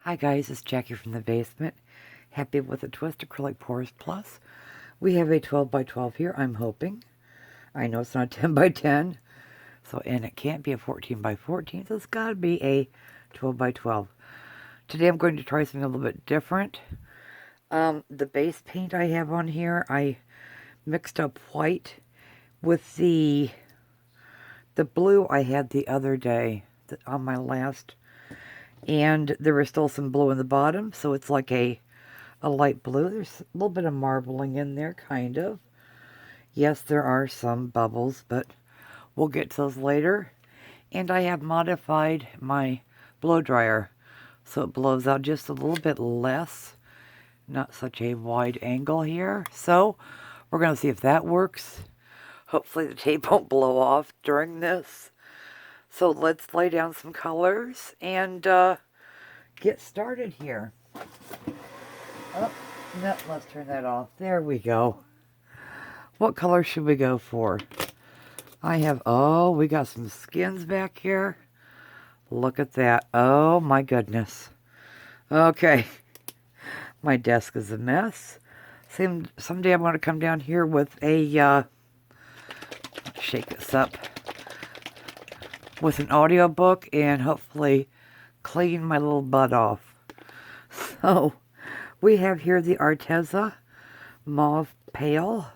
Hi guys, it's Jackie from the basement. Happy with the Twist Acrylic Porous Plus. We have a 12 by 12 here, I'm hoping. I know it's not 10 by 10, and it can't be a 14 by 14, so it's got to be a 12 by 12. Today I'm going to try something a little bit different. The base paint I have on here, I mixed up white with the blue I had the other day on my last. And there was still some blue in the bottom, so it's like a light blue. There's a little bit of marbling in there, kind of. Yes, there are some bubbles, but we'll get to those later. And I have modified my blow dryer, so it blows out just a little bit less. Not such a wide angle here. So we're going to see if that works. Hopefully the tape won't blow off during this. So let's lay down some colors and get started here. Oh, no, let's turn that off. There we go. What color should we go for? We got some skins back here. Look at that. Oh my goodness. Okay. My desk is a mess. Someday I'm going to come down here with a, shake this up, with an audiobook and hopefully clean my little butt off. So we have here the Arteza Mauve Pale.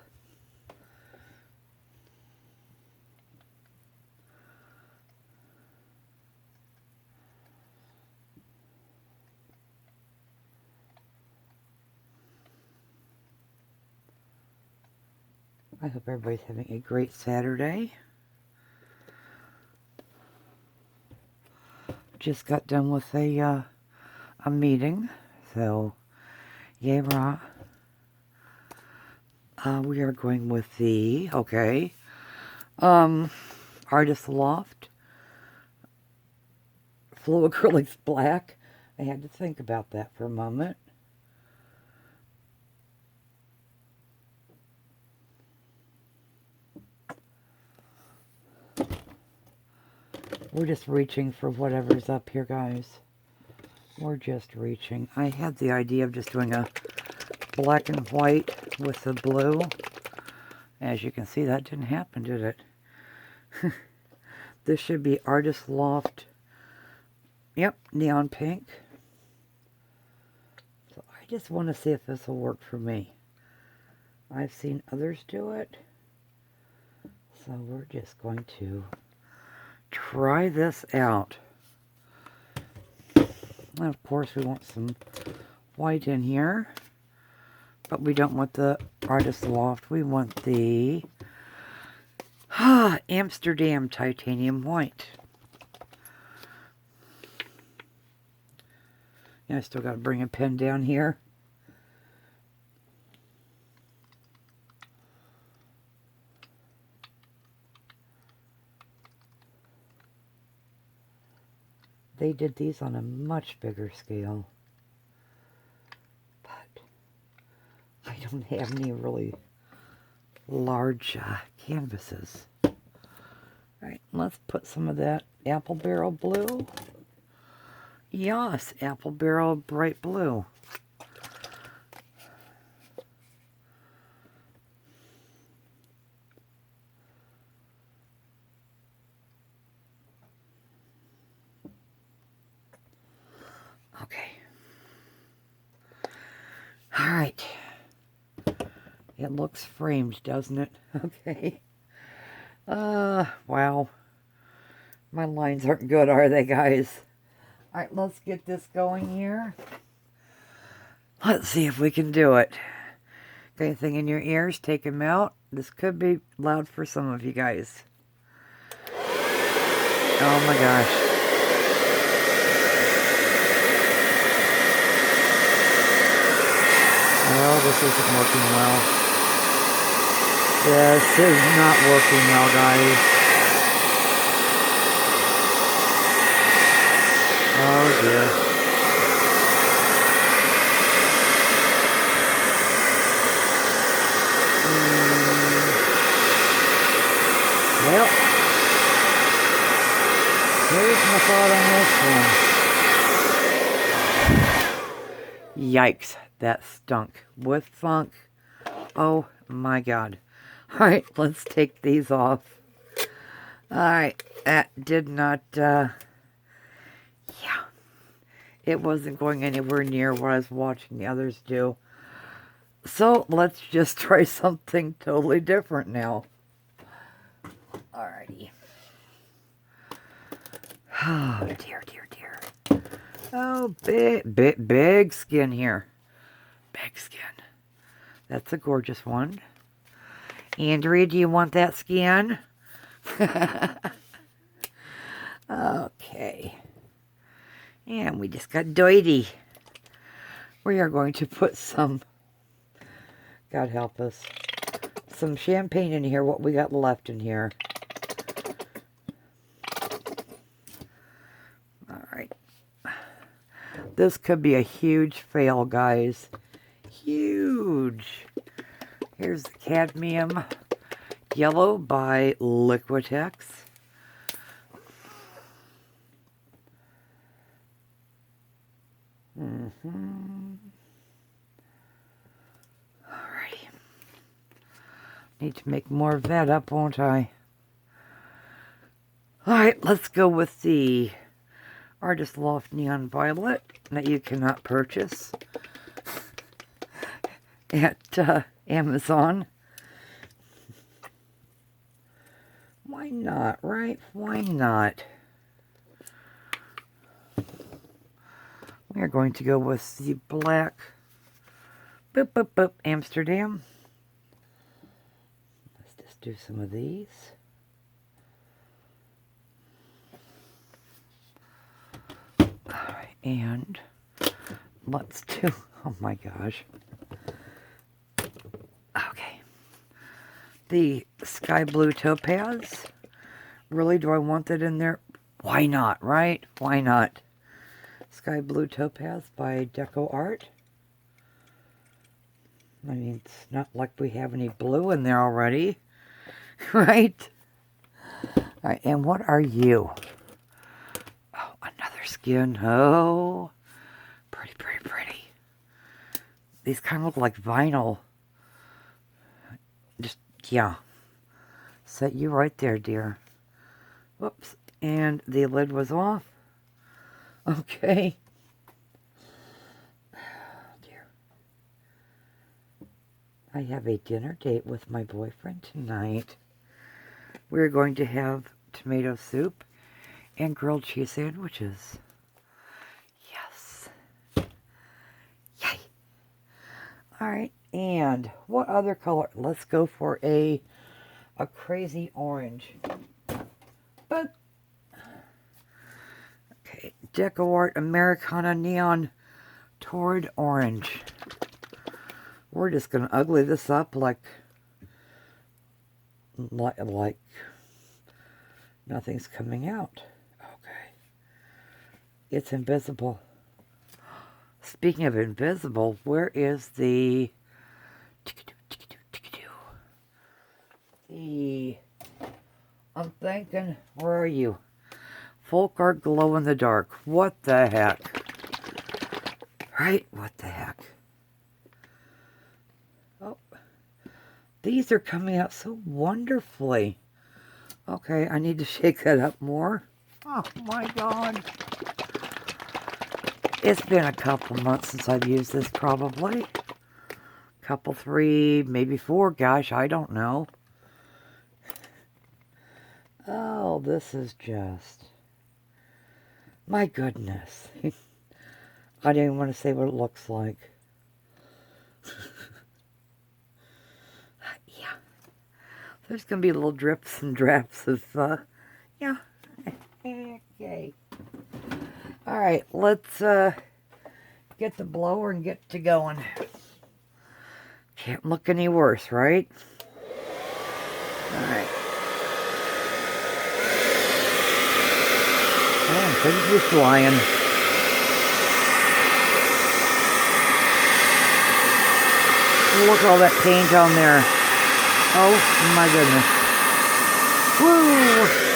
I hope everybody's having a great Saturday. Just got done with a meeting, so yay, rah. We are going with the Artist Loft Flow Acrylics Black. I had to think about that for a moment. We're just reaching for whatever's up here, guys. We're just reaching. I had the idea of just doing a black and white with the blue. As you can see, that didn't happen, did it? This should be Artist Loft. Yep, neon pink. So I just want to see if this will work for me. I've seen others do it. So we're just going to try this out. And of course we want some white in here, but we don't want the Artist Loft. We want the Amsterdam Titanium White. Yeah, I still got to bring a pen down here. They did these on a much bigger scale, but I don't have any really large canvases. Alright, let's put some of that Apple Barrel Blue. Yes, Apple Barrel Bright Blue. Okay. Alright. It looks framed, doesn't it? Okay. Wow. My lines aren't good, are they, guys? Alright, let's get this going here. Let's see if we can do it. Got anything in your ears? Take them out. This could be loud for some of you guys. Oh my gosh. Oh, this isn't working well. This is not working well, guys. Oh dear. Well, here's my thought on this one. Yikes, that stunk with funk. Oh my god. Alright, let's take these off. Alright, that did not, yeah. It wasn't going anywhere near what I was watching the others do. So, let's just try something totally different now. Alrighty. Oh, dear, dear, dear. Oh, big skin here. Big skin. That's a gorgeous one. Andrea, do you want that skin? Okay. And we just got Doity. We are going to put some, God help us, some champagne in here, what we got left in here. Alright. This could be a huge fail, guys. Huge. Here's the cadmium yellow by Liquitex. Alrighty. Need to make more of that up, won't I? Alright, let's go with the Artist Loft Neon Violet that you cannot purchase at Amazon. Why not, right? Why not? We are going to go with the black Amsterdam. Let's just do some of these. Alright, and let's do, oh my gosh. Okay. The Sky Blue Topaz. Really, do I want that in there? Why not, right? Why not? Sky Blue Topaz by Deco Art. I mean, it's not like we have any blue in there already, right? Alright, and what are you? Oh, another skin. Oh, pretty, pretty, pretty. These kind of look like vinyl. Just, yeah. Set you right there, dear. Whoops. And the lid was off. Okay. Oh, dear. I have a dinner date with my boyfriend tonight. We're going to have tomato soup and grilled cheese sandwiches. Yes. Yay. Alright, and what other color? Let's go for a crazy orange. But okay, Deco Art Americana Neon Torrid Orange. We're just gonna ugly this up like nothing's coming out. Okay. It's invisible. Speaking of invisible, where is the I'm thinking, where are you? Folk Art Glow in the Dark. What the heck? Right? What the heck? Oh. These are coming out so wonderfully. Okay, I need to shake that up more. Oh my god. It's been a couple months since I've used this, probably. Couple, 3, maybe 4. Gosh, I don't know. Oh, this is just... my goodness. I don't even want to say what it looks like. Yeah. There's going to be little drips and drafts of, yeah. Okay. Alright, let's get the blower and get to going. Can't look any worse, right? Alright. Oh, things are flying. Look at all that paint on there. Oh my goodness. Woo!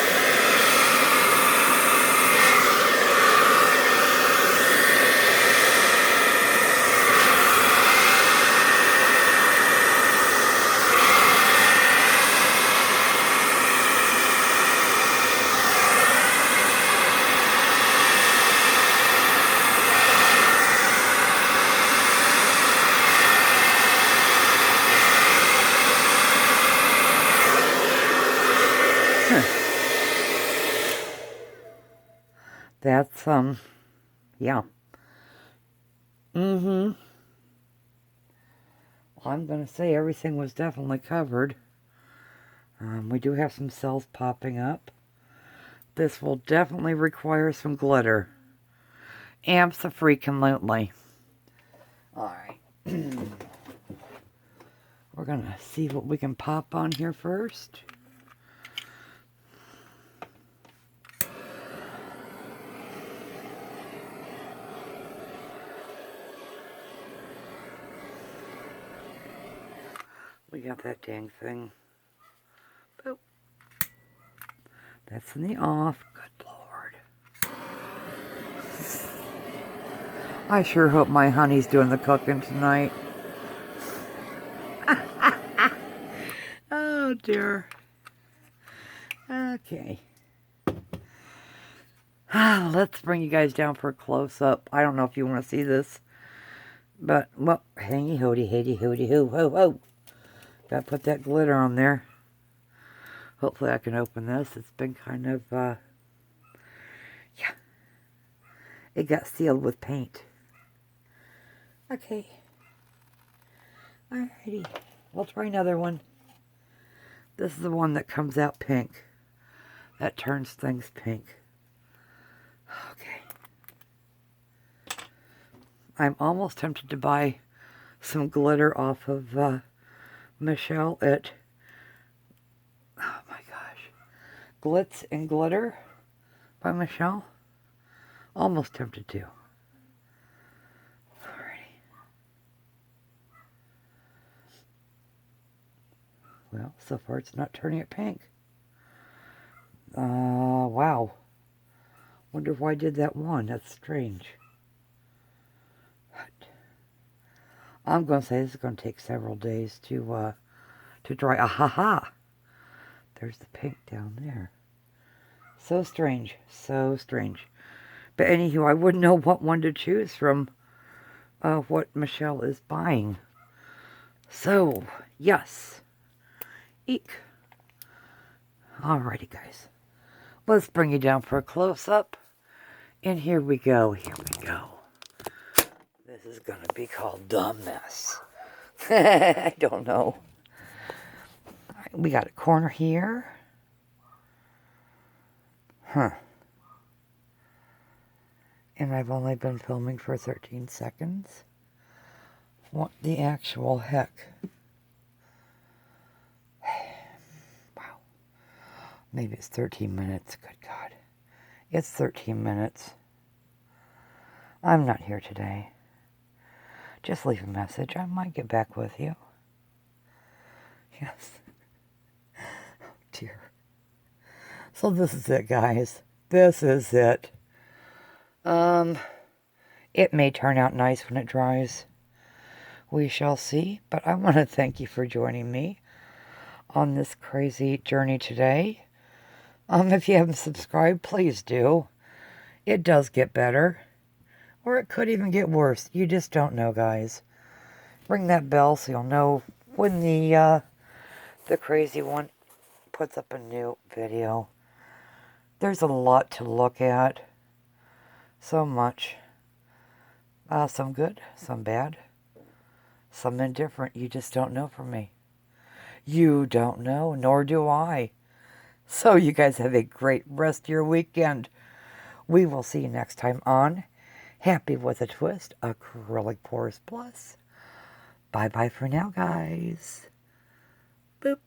Yeah. I'm going to say everything was definitely covered. We do have some cells popping up. This will definitely require some glitter. Abso-freaking-lutely. Alright. We're going to see what we can pop on here first. We got that dang thing. Boop. That's in the off. Good Lord. I sure hope my honey's doing the cooking tonight. Oh dear. Okay. Let's bring you guys down for a close-up. I don't know if you want to see this. But, well, hangy hoody, hady hoody hoo, ho, ho. Gotta put that glitter on there. Hopefully I can open this. It's been kind of, yeah. It got sealed with paint. Okay. Alrighty. We'll try another one. This is the one that comes out pink. That turns things pink. Okay. I'm almost tempted to buy some glitter off of Michelle at, oh my gosh, Glitz and Glitter by Michelle. Almost tempted to. Alrighty. Well, so far it's not turning it pink. Wow. Wonder why I did that one. That's strange. But I'm going to say this is going to take several days to dry. Ha! There's the pink down there. So strange. So strange. But anywho, I wouldn't know what one to choose from what Michelle is buying. So, yes. Eek. Alrighty, guys. Let's bring you down for a close-up. And here we go. Here we go. This is going to be called The Mess. I don't know. All right, we got a corner here. And I've only been filming for 13 seconds. What the actual heck? Wow. Maybe it's 13 minutes. Good God. It's 13 minutes. I'm not here today. Just leave a message. I might get back with you. Yes. Oh, dear. So this is it, guys. This is it. It may turn out nice when it dries. We shall see. But I want to thank you for joining me on this crazy journey today. If you haven't subscribed, please do. It does get better. Or it could even get worse. You just don't know, guys. Ring that bell so you'll know when the crazy one puts up a new video. There's a lot to look at. So much. Some good, some bad, some indifferent. You just don't know from me. You don't know, nor do I. So you guys have a great rest of your weekend. We will see you next time on Happy with a Twist Acrylic Porous Plus. Bye-bye for now, guys. Boop.